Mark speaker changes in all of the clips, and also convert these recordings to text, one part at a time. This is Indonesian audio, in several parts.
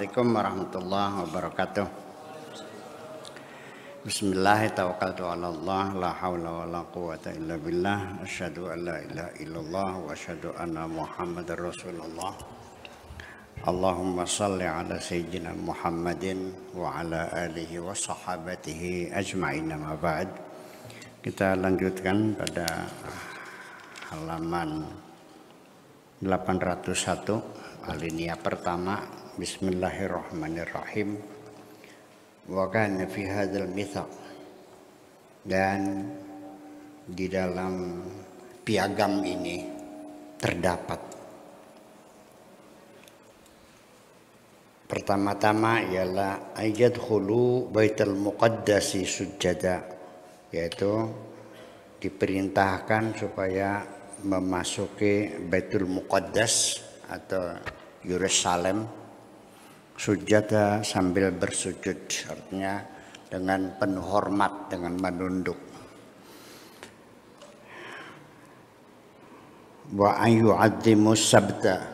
Speaker 1: Assalamualaikum warahmatullahi wabarakatuh. Bismillahirrahmanirrahim. La haula wa la quwata illa billah. Asyhadu an la ilaha illallah wa asyhadu anna Muhammadar Rasulullah. Allahumma salli ala sayyidina Muhammadin wa ala alihi wa sahabatihi ajma'in. Ma ba'd. Kita lanjutkan pada halaman 801 alinea pertama. Bismillahirrahmanirrahim. Wa kana fi hadzal mitsaq, dan di dalam piagam ini terdapat pertama-tama ialah ayadkhulu baitul muqaddasi sujada, yaitu diperintahkan supaya memasuki Baitul Muqaddas atau Yerusalem sujada sambil bersujud, artinya dengan penuh hormat, dengan menunduk. Wa ayyu'azzimu sabta,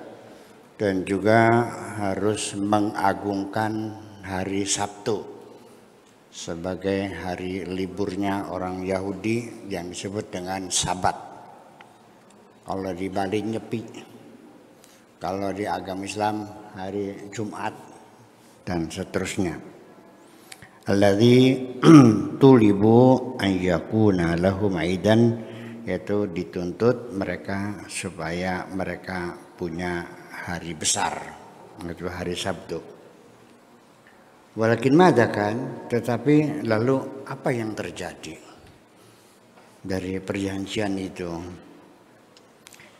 Speaker 1: dan juga harus mengagungkan hari Sabtu sebagai hari liburnya orang Yahudi yang disebut dengan Sabat. Kalau di Bali Nyepi, kalau di agama Islam hari Jumat, dan seterusnya. Alladzi tulibu an yakuna lahum aidan, yaitu dituntut mereka supaya mereka punya hari besar, yaitu hari Sabtu. Walakin madakan, tetapi lalu apa yang terjadi dari perjanjian itu?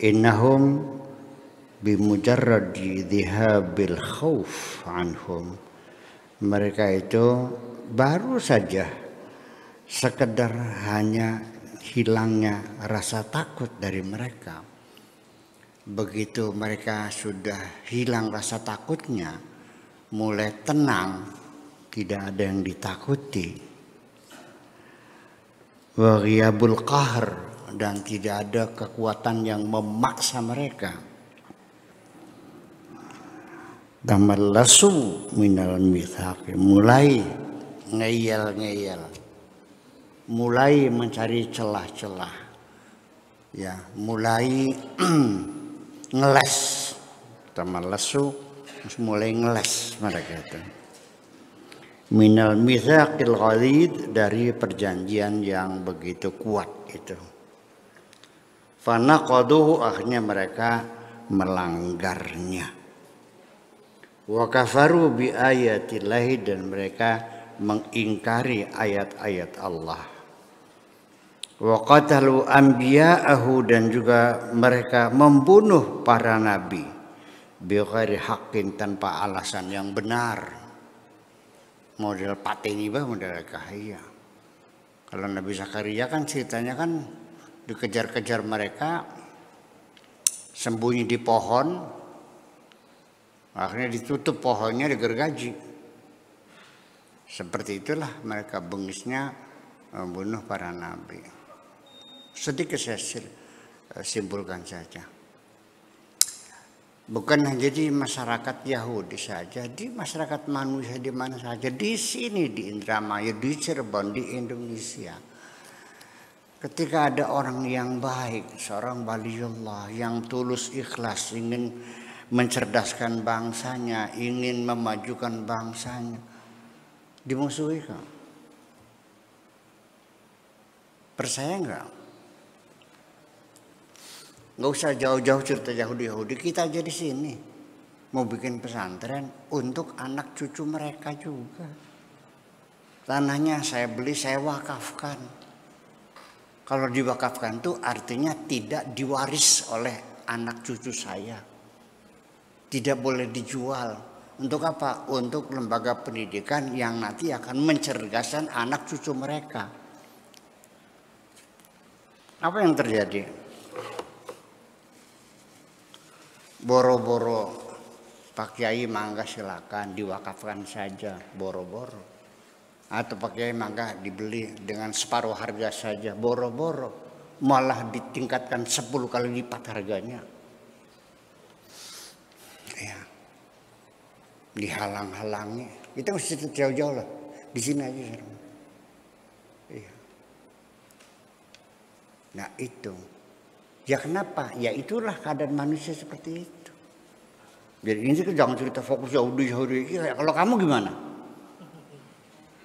Speaker 1: Innahum bimujarradi dhihabil khauf anhum, mereka itu baru saja sekedar hanya hilangnya rasa takut dari mereka. Begitu mereka sudah hilang rasa takutnya, mulai tenang, tidak ada yang ditakuti. Wa ghiyabul qahr, dan tidak ada kekuatan yang memaksa mereka. Tamallasu minal mitsaq, mulai ngeyel-ngeyel, mulai mencari celah-celah, ya, mulai ngeles. Tamallasu, mulai ngeles mereka itu. Minal mitsaqil ghalid, dari perjanjian yang begitu kuat itu. Fanaqaduhu, akhirnya mereka melanggarnya. Wa kafaru bi ayatillahi, dan mereka mengingkari ayat-ayat Allah. Wa qatalu anbiya'ahu, dan juga mereka membunuh para nabi bi ghairi haqqin, tanpa alasan yang benar. Model Patenibah, model Kahiyya. Kalau Nabi Zakaria kan ceritanya kan dikejar-kejar mereka, sembunyi di pohon, akhirnya ditutup pohonnya, digergaji. Seperti itulah mereka bengisnya membunuh para nabi. Sedikit saya simpulkan saja. Bukan hanya di masyarakat Yahudi saja, di masyarakat manusia di mana saja, di sini, di Indramayu, di Cirebon, di Indonesia. Ketika ada orang yang baik, seorang waliullah yang tulus ikhlas, ingin mencerdaskan bangsanya, ingin memajukan bangsanya, dimusuhi kan? Percaya enggak? Enggak usah jauh-jauh cerita Yahudi, kita aja di sini mau bikin pesantren untuk anak cucu mereka juga. Tanahnya saya beli, saya wakafkan. Kalau diwakafkan itu artinya tidak diwaris oleh anak cucu saya. Tidak boleh dijual. Untuk apa? Untuk lembaga pendidikan yang nanti akan mencerdaskan anak cucu mereka. Apa yang terjadi? Boro-boro Pak Kiai, mangga silakan diwakafkan saja, boro-boro. Atau Pak Kiai, mangga dibeli dengan separuh harga saja, boro-boro. Malah ditingkatkan 10 kali lipat harganya. Ya. dihalang-halangi. Kita mesti jauh-jauh lah, di sini aja. Iya. Nah itu, ya kenapa? Ya itulah keadaan manusia seperti itu. Jadi ini kan jangan cerita fokus Yahudi. Kalau kamu gimana?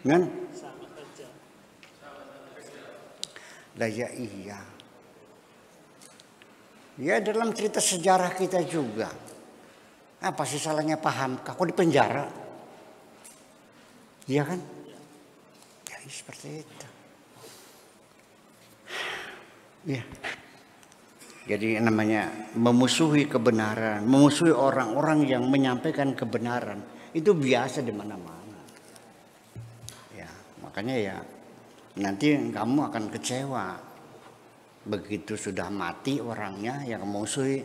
Speaker 1: Kan?
Speaker 2: Sama aja.
Speaker 1: Lah ya iya. Ya dalam cerita sejarah kita juga. Apa sih salahnya paham? Kok di penjara? Iya kan? Ya seperti itu. Ya. Jadi namanya memusuhi kebenaran, memusuhi orang-orang yang menyampaikan kebenaran itu biasa di mana-mana. Ya, makanya ya nanti kamu akan kecewa. Begitu sudah mati orangnya yang memusuhi,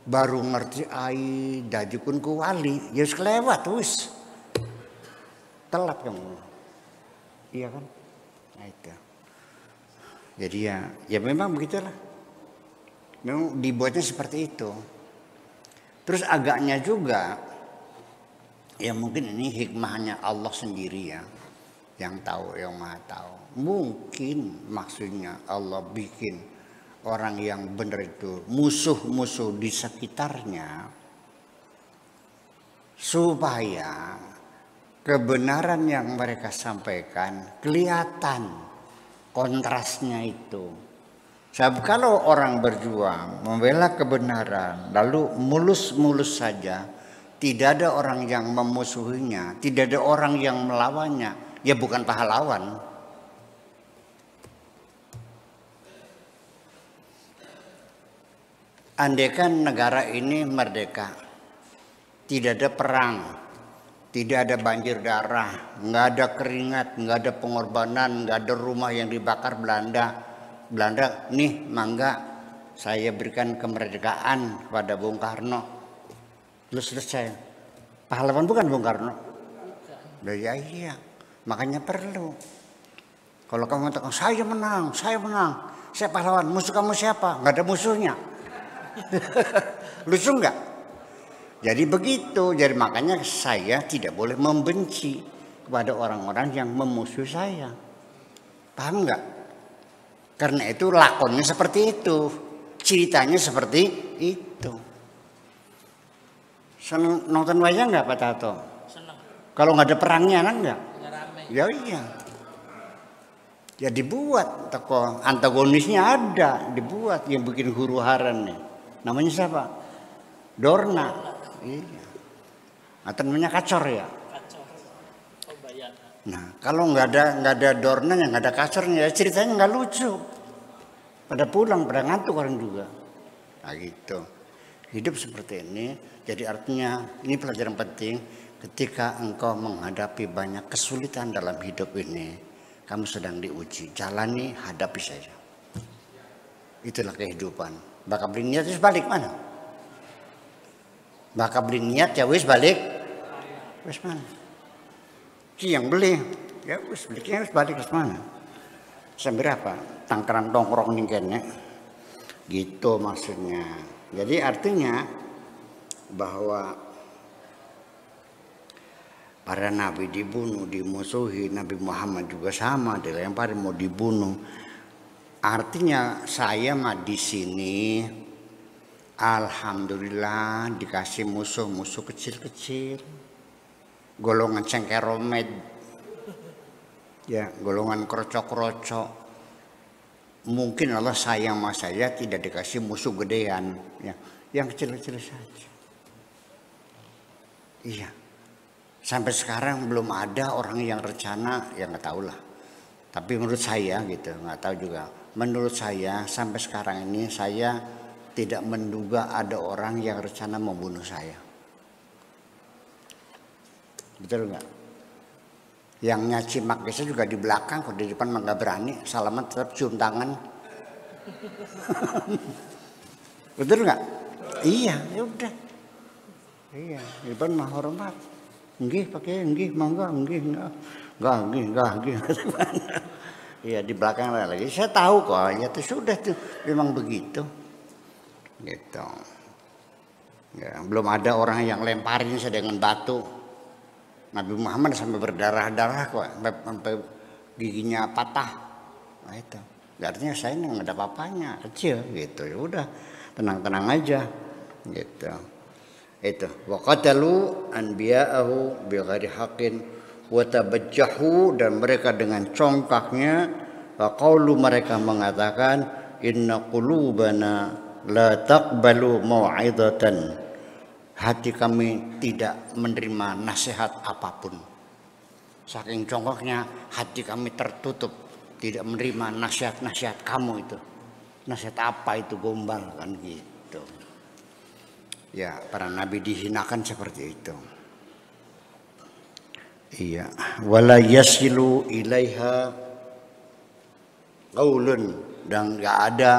Speaker 1: baru ngerti ai dajukun ku wali, ya kelewat wis. Telat kamu. Iya kan? Nah itu. Jadi ya memang begitulah. Memang dibuatnya seperti itu. Terus agaknya juga, ya mungkin ini hikmahnya Allah sendiri ya, yang tahu, yang maha tahu. Mungkin maksudnya Allah bikin orang yang benar itu musuh-musuh di sekitarnya, supaya kebenaran yang mereka sampaikan kelihatan kontrasnya itu. Sebab kalau orang berjuang membela kebenaran lalu mulus-mulus saja, tidak ada orang yang memusuhinya, tidak ada orang yang melawannya, ya bukan pahlawan. Andaikan negara ini merdeka, tidak ada perang, tidak ada banjir darah, nggak ada keringat, nggak ada pengorbanan, nggak ada rumah yang dibakar Belanda, nih mangga saya berikan kemerdekaan kepada Bung Karno. Terus selesai. Pahlawan bukan Bung Karno? Ya iya. Makanya perlu. Kalau kamu mengatakan saya menang, saya pahlawan. Musuh kamu siapa? Nggak ada musuhnya. Lucu nggak? Jadi begitu. Jadi makanya saya tidak boleh membenci kepada orang-orang yang memusuhi saya. Paham nggak? Karena itu lakonnya seperti itu, ceritanya seperti itu. Senang nonton wayang nggak Pak Tato?
Speaker 2: Senang.
Speaker 1: Kalau nggak ada perangnya enak nggak?
Speaker 2: Rame.
Speaker 1: Ya iya. Ya dibuat tokoh antagonisnya ada, dibuat yang bikin huru hara nih. Namanya siapa? Dorna. Iya. Atau namanya Kacor ya?
Speaker 2: Kacor. Pembayangan.
Speaker 1: Nah, kalau nggak ada Dornanya, nggak ada Kacornya, ya ceritanya nggak lucu. Pada pulang, pada ngantuk orang juga. Nah gitu. Hidup seperti ini, jadi artinya ini pelajaran penting. Ketika engkau menghadapi banyak kesulitan dalam hidup ini, kamu sedang diuji. Jalani, hadapi saja. Itulah kehidupan. Bakal beli niat, wis balik mana? Bakal beli niat, ya wis balik. Wis mana? Yang beli, ya wis belinya wis balik ke mana? Sambil apa? Tangkeran tongkrong nih kayaknya. Gitu maksudnya. Jadi artinya bahwa para nabi dibunuh, dimusuhi, Nabi Muhammad juga sama, dilempar mau dibunuh. Artinya saya mah di sini alhamdulillah dikasih musuh-musuh kecil-kecil. Golongan cengkeromet, ya golongan krocok-krocok. Mungkin Allah sayang sama saya tidak dikasih musuh gedean, ya, yang kecil-kecil saja. Iya, sampai sekarang belum ada orang yang rencana, ya nggak tahu lah. Tapi menurut saya gitu, nggak tahu juga. Menurut saya sampai sekarang ini saya tidak menduga ada orang yang rencana membunuh saya. Betul nggak? Yang nyaci maknya juga di belakang, kalau di depan mah nggak berani, salaman tetap cium tangan. Betul nggak? Iya, ya udah. Iya, di depan mah hormat. Nggih pakai nggih, mangga nggih nggih. Iya di belakang lagi. Saya tahu kok, ya itu sudah tuh memang begitu. Gitu. Ya, belum ada orang yang lemparin saya dengan batu. Nabi Muhammad sampai berdarah-darah kok, sampai giginya patah. Nah itu. Artinya saya nggak ada apa-apanya, kecil gitu. Ya udah, tenang-tenang aja gitu. Itu. Wa qatalu anbiya'ahu bighairi haqqin wa tabajjahu, dan mereka dengan congkaknya wa qaulu, mereka mengatakan inna qulubana la taqbalu mau'izatan, hati kami tidak menerima nasihat apapun. Saking congkaknya hati kami tertutup, tidak menerima nasihat-nasihat kamu itu. Nasihat apa itu, gombal kan gitu. Ya, para nabi dihinakan seperti itu. Iya, wala yasilu ilaiha qaulun, dan enggak ada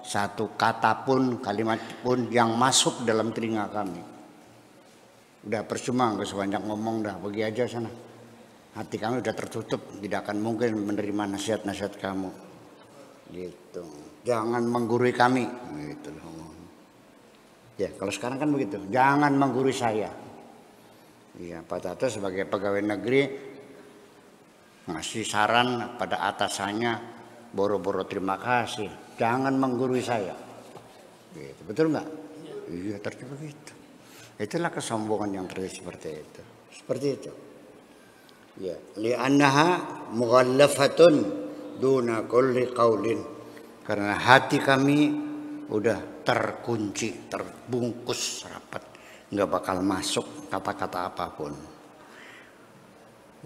Speaker 1: satu kata pun, kalimat pun yang masuk dalam telinga kami. Udah percuma, enggak sebanyak ngomong, dah pergi aja sana. Hati kami udah tertutup, tidak akan mungkin menerima nasihat-nasihat kamu. Gitu. Jangan menggurui kami, gitu loh. Ya, kalau sekarang kan begitu. Jangan menggurui saya. Ya, Pak Tato sebagai pegawai negeri ngasih saran pada atasannya, boro-boro terima kasih. Jangan menggurui saya. Gitu. Betul nggak? Iya, terjadi begitu. Itulah kesombongan yang terjadi seperti itu. Seperti itu. Ya, li'annaha mughallafatun duna kulli qaulin. Karena hati kami udah terkunci, terbungkus rapat, nggak bakal masuk kata-kata apapun.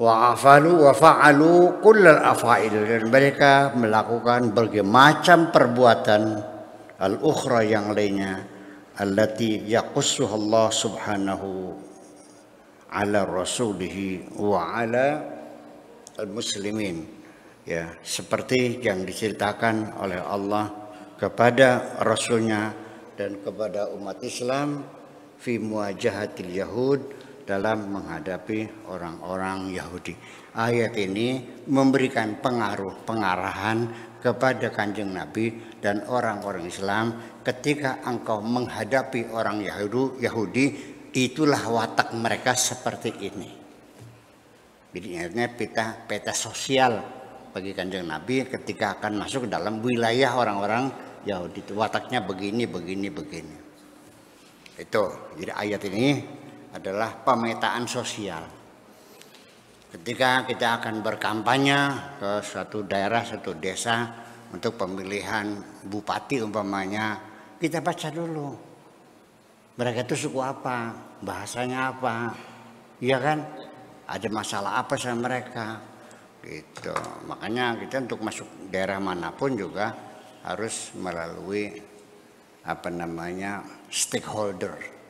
Speaker 1: Wa afalu wa fa'alu kullal afail, dan mereka melakukan berbagai macam perbuatan al-ukhra yang lainnya, allati yaqussuha Allah subhanahu ala rasulihi wa ala al-muslimin, ya, seperti yang diceritakan oleh Allah kepada rasulnya dan kepada umat Islam fi muwajahatil yahud, dalam menghadapi orang-orang Yahudi. Ayat ini memberikan pengarahan kepada Kanjeng Nabi dan orang-orang Islam, ketika engkau menghadapi orang Yahudi, itulah watak mereka seperti ini. Jadi akhirnya peta sosial bagi Kanjeng Nabi ketika akan masuk dalam wilayah orang-orang Yahudi, itu wataknya begini. Itu. Jadi ayat ini adalah pemetaan sosial. Ketika kita akan berkampanye ke suatu daerah, suatu desa untuk pemilihan bupati umpamanya, kita baca dulu. Mereka itu suku apa, bahasanya apa, iya kan? Ada masalah apa sama mereka? Gitu. Makanya kita untuk masuk daerah manapun juga harus melalui stakeholder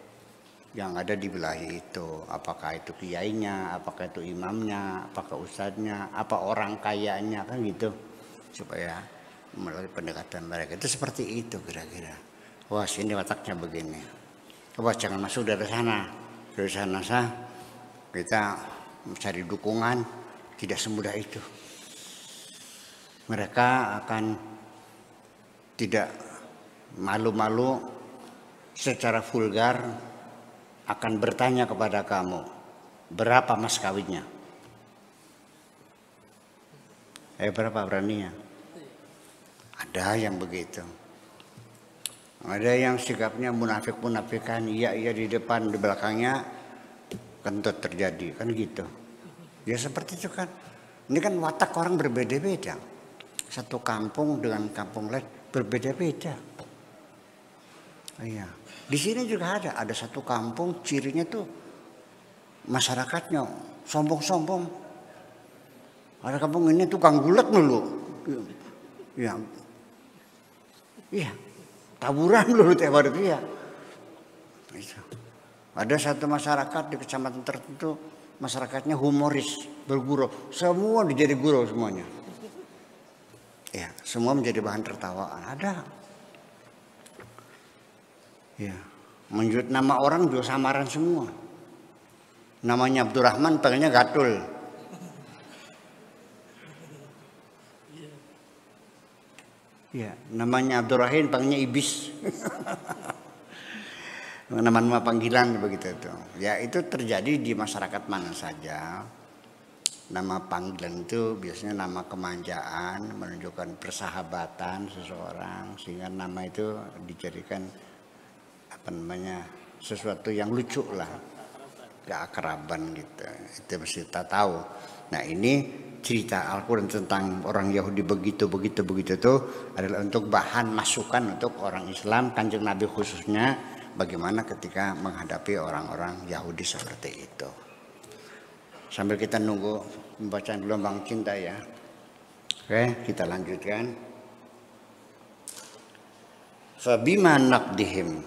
Speaker 1: yang ada di wilayah itu. Apakah itu kiainya, apakah itu imamnya, apakah ustadznya, apa orang kayanya, kan gitu. Supaya melalui pendekatan mereka itu seperti itu kira-kira. Wah, sini wataknya begini. Wah, jangan masuk dari sana. Dari sana kita mencari dukungan, tidak semudah itu. Mereka akan tidak malu-malu secara vulgar akan bertanya kepada kamu, berapa mas kawinnya? Berapa beraninya? Ada yang begitu. Ada yang sikapnya munafik-munafikan, iya di depan, di belakangnya kentut terjadi, kan gitu. Ya seperti itu kan. Ini kan watak orang berbeda-beda. Satu kampung dengan kampung lain berbeda-beda. Iya. Di sini juga ada satu kampung, cirinya tuh masyarakatnya sombong-sombong. Ada kampung ini tukang gulat dulu. Iya. Taburan dulu tiap hari dia. Ada satu masyarakat di kecamatan tertentu, masyarakatnya humoris, bergurau. Semua dijadi gurau semuanya. Ya, semua menjadi bahan tertawaan. Ada. Ya, menurut nama orang juga samaran semua. Namanya Abdurrahman, panggilnya Gatul. Ya, namanya Abdurrahim, panggilnya Ibis. nama-nama panggilan begitu tuh. Ya itu terjadi di masyarakat mana saja. Nama panggilan itu biasanya nama kemanjaan, menunjukkan persahabatan seseorang, sehingga nama itu dijadikan sesuatu yang lucu lah, keakraban gitu. Itu mesti kita tahu. Nah ini cerita Al-Quran tentang orang Yahudi begitu itu adalah untuk bahan masukan untuk orang Islam, Kanjeng Nabi khususnya, bagaimana ketika menghadapi orang-orang Yahudi seperti itu. Sambil kita nunggu pembacaan gelombang cinta ya. Oke, kita lanjutkan. Fabima naqdihim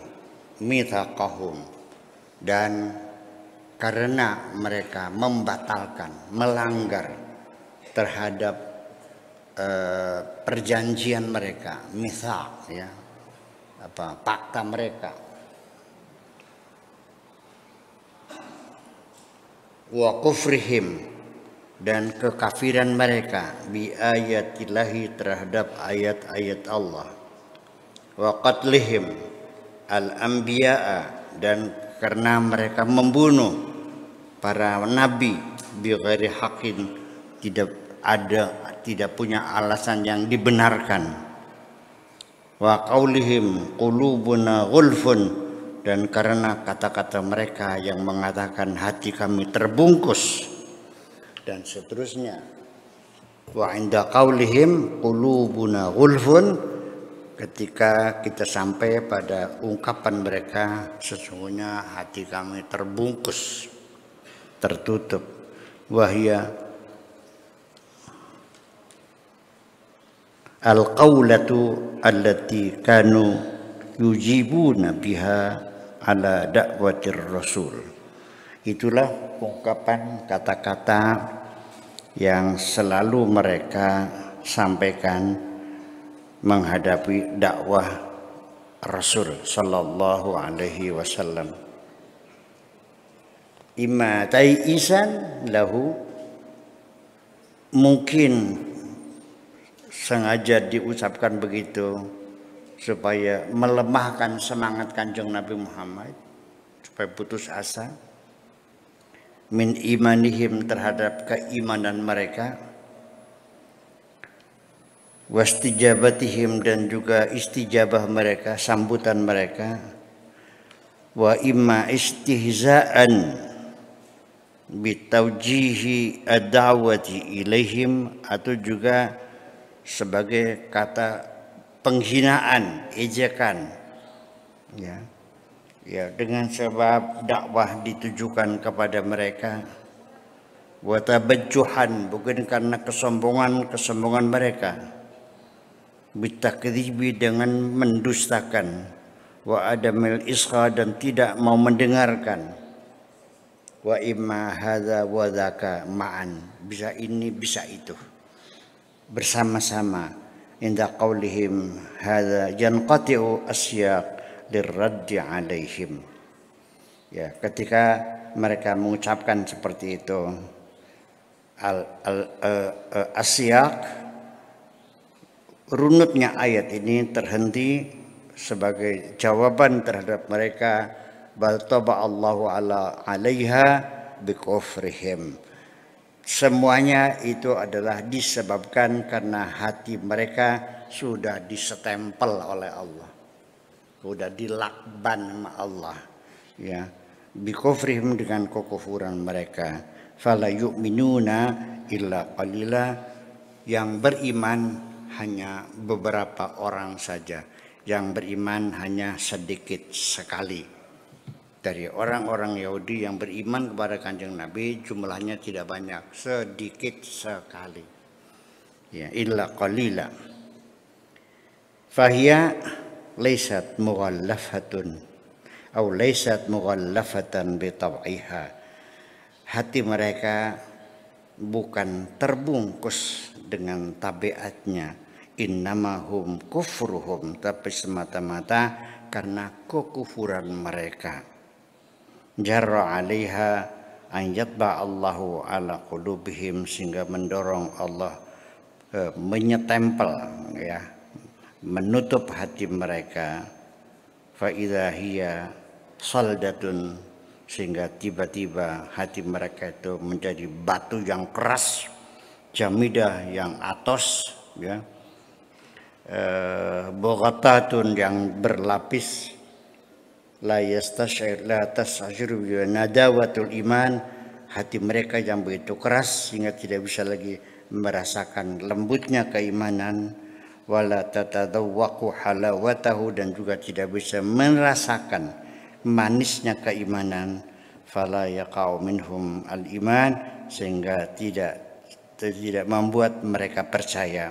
Speaker 1: mitsaqahum, dan karena mereka membatalkan, melanggar terhadap perjanjian mereka, mitsaq ya. Fakta mereka. Wa kufrihim, dan kekafiran mereka bi ayatillahi, terhadap ayat-ayat Allah. Wa qatlihim al-anbiya'a, dan karena mereka membunuh para nabi bi ghairi haqqin, tidak punya alasan yang dibenarkan. Wa qaulihim qulubuna ghulfun, dan karena kata-kata mereka yang mengatakan hati kami terbungkus, dan seterusnya. Wa inda qaulihim qulubuna ghulfun, ketika kita sampai pada ungkapan mereka sesungguhnya hati kami terbungkus, tertutup. Wahya al-qaulatu allati kanu yujibuna biha ala da'watir rasul. Itulah ungkapan kata-kata yang selalu mereka sampaikan menghadapi dakwah Rasul sallallahu alaihi wasallam. Imma tai'isan lahu, mungkin sengaja diucapkan begitu supaya melemahkan semangat Kanjeng Nabi Muhammad, supaya putus asa. Min imanihim, terhadap keimanan mereka. Wastijabatihim, dan juga istijabah mereka, sambutan mereka. Wa imma istihza'an bitaujihi ad-da'wati ilaihim, atau juga sebagai kata penghinaan, ejekan, ya, dengan sebab dakwah ditujukan kepada mereka. Wa tabajjuhan, bukan karena kesombongan mereka. Bitakdzibi, dengan mendustakan. Wa adamil isqa, dan tidak mau mendengarkan. Wa imma hadza wa dzaka ma'an, bisa ini bisa itu bersama-sama. Inda qaulihim hadza yanqati'u asyaq lirraddi alaihim. Ya, ketika mereka mengucapkan seperti itu, asyaq, runutnya ayat ini terhenti sebagai jawaban terhadap mereka. Bal taba'allahu alaiha bikufrihim. Semuanya itu adalah disebabkan karena hati mereka sudah disestempel oleh Allah, sudah dilakban sama Allah, ya, bikufrihim, dengan kekufuran mereka. Fala yu'minuna illa qalila, yang beriman hanya beberapa orang saja, yang beriman hanya sedikit sekali. Dari orang-orang Yahudi yang beriman kepada Kanjeng Nabi jumlahnya tidak banyak, sedikit sekali. Ya, illa qalila. Fahiya laysat mughallafatun atau laysat mughallafatan bi tab'iha. Hati mereka bukan terbungkus dengan tabiatnya. Innamahum kufruhum, tapi semata-mata karena kekufuran mereka. Jarra 'alaiha an yatba Allahu ala qulubihim, sehingga mendorong Allah menyetempel, ya, menutup hati mereka. Fa idza hiya saldatun, sehingga tiba-tiba hati mereka itu menjadi batu yang keras, jamidah yang atos, ya, boghatatun yang berlapis, la tas'ashiru nadawatul iman, hati mereka yang begitu keras sehingga tidak bisa lagi merasakan lembutnya keimanan, wala tatadawwaqu halawatahu, dan juga tidak bisa merasakan manisnya keimanan, fala yaqa'u minhum al-iman, sehingga tidak membuat mereka percaya,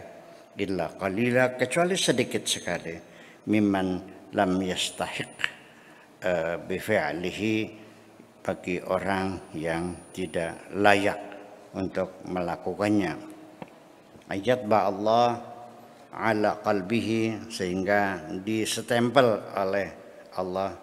Speaker 1: illa qalila, kecuali sedikit sekali, mimman lam yastahiq bifi'lihi, bagi orang yang tidak layak untuk melakukannya. Ayat Allah ala qalbihi, sehingga disestempel oleh Allah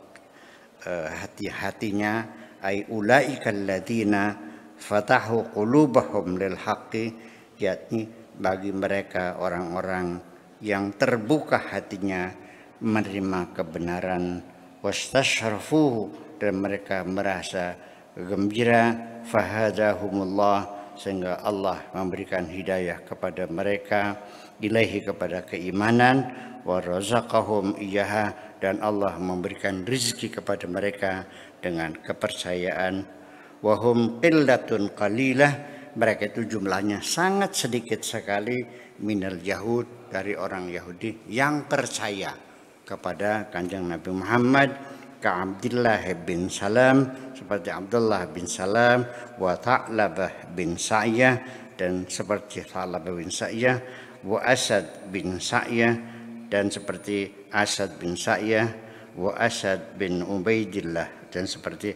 Speaker 1: hati-hatinya, ay ulaika alladziina fatahu qulubahum lil haqqi, yakni bagi mereka orang-orang yang terbuka hatinya menerima kebenaran, wastashrafuhu, dan mereka merasa gembira, fahadahumullah, sehingga Allah memberikan hidayah kepada mereka, ilaihi, kepada keimanan, wa razaqahum iyyaha, dan Allah memberikan rezeki kepada mereka dengan kepercayaan. Wahum qillatun qalilah, mereka itu jumlahnya sangat sedikit sekali, minal yahud, dari orang Yahudi yang percaya kepada Kanjeng Nabi Muhammad, ka Abdullah bin Salam, seperti Abdullah bin Salam, wa Tha'labah bin Sa'yah, dan seperti Tha'labah bin Sa'yah, wa Asad bin Sa'yah, dan seperti Asad bin Sa'yah, wa Asad bin Ubaidillah, dan seperti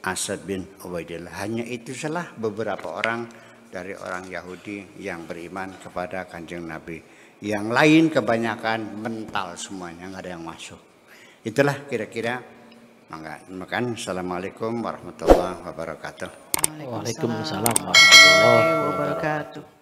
Speaker 1: Asad bin Ubaidillah. Hanya itu salah beberapa orang dari orang Yahudi yang beriman kepada Kanjeng Nabi. Yang lain kebanyakan mental semuanya, nggak ada yang masuk. Itulah kira-kira. Makan. Assalamualaikum warahmatullahi wabarakatuh.
Speaker 3: Waalaikumsalam warahmatullahi wabarakatuh.